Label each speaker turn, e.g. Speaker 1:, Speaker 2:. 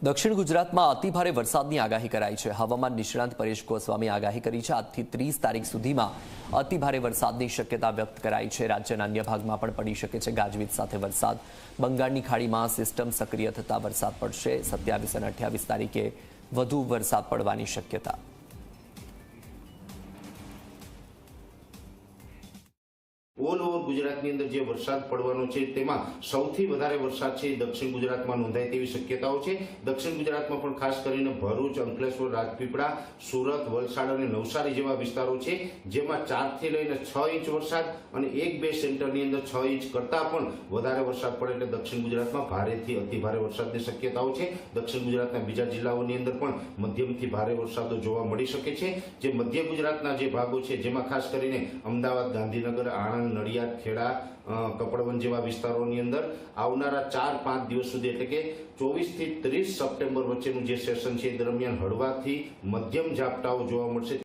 Speaker 1: દક્ષિણ ગુજરાતમાં અતિભારે વરસાદની આગાહી કરાઈ છે। હવામાન નિષ્ણાંત પરેશ ગોસ્વામી આગાહી કરી છે। આજથી 30 તારીખ સુધીમાં અતિભારે વરસાદની શક્યતા વ્યક્ત કરાઈ છે। રાજ્યના અન્ય ભાગમાં પણ પડી શકે છે ગાજવીજ સાથે વરસાદ। બંગાળની ખાડીમાં સિસ્ટમ સક્રિય થતા વરસાદ પડશે। 27 અને 28 તારીખે વધુ વરસાદ પડવાની શક્યતા।
Speaker 2: ઓલ ઓવર ગુજરાतની અંદર જે વરસાદ પડવાનો છે તેમાં સૌથી વધારે વરસાદ છે દક્ષિણ ગુજરાતમાં નોંધાય તેવી શક્યતાઓ છે। દક્ષિણ ગુજરાતમાં પણ ખાસ કરીને ભરૂચ, અંકલેશ્વર, રાજપીપળા, સુરત, વલસાડ અને નવસારી જેવા વિસ્તારો છે જેમાં 4 થી લઈને 6 ઇંચ વરસાદ અને 1-2 સેન્ટરની અંદર 6 ઇંચ કરતાં પણ વધારે વરસાદ પડે એટલે દક્ષિણ ગુજરાતમાં ભારેથી અતિભારે વરસાદની શક્યતાઓ છે। દક્ષિણ ગુજરાતના બીજા જિલ્લાઓની અંદર પણ મધ્યમથી ભારે વરસાદો જોવા મળી શકે છે। જે મધ્ય ગુજરાતના જે ભાગો છે જેમાં ખાસ કરીને અમદાવાદ, ગાંધીનગર, આણંદ, નડિયાદ, ખેડા, કપડવંજ જેવા વિસ્તારોની અંદર આવનારા 4-5 દિવસ સુધી એટલે કે 24 થી 30 સપ્ટેમ્બર વચ્ચેનું જે સેશન છે દરમિયાન હળવાથી મધ્યમ ઝાપટાઓ જોવા મળશે।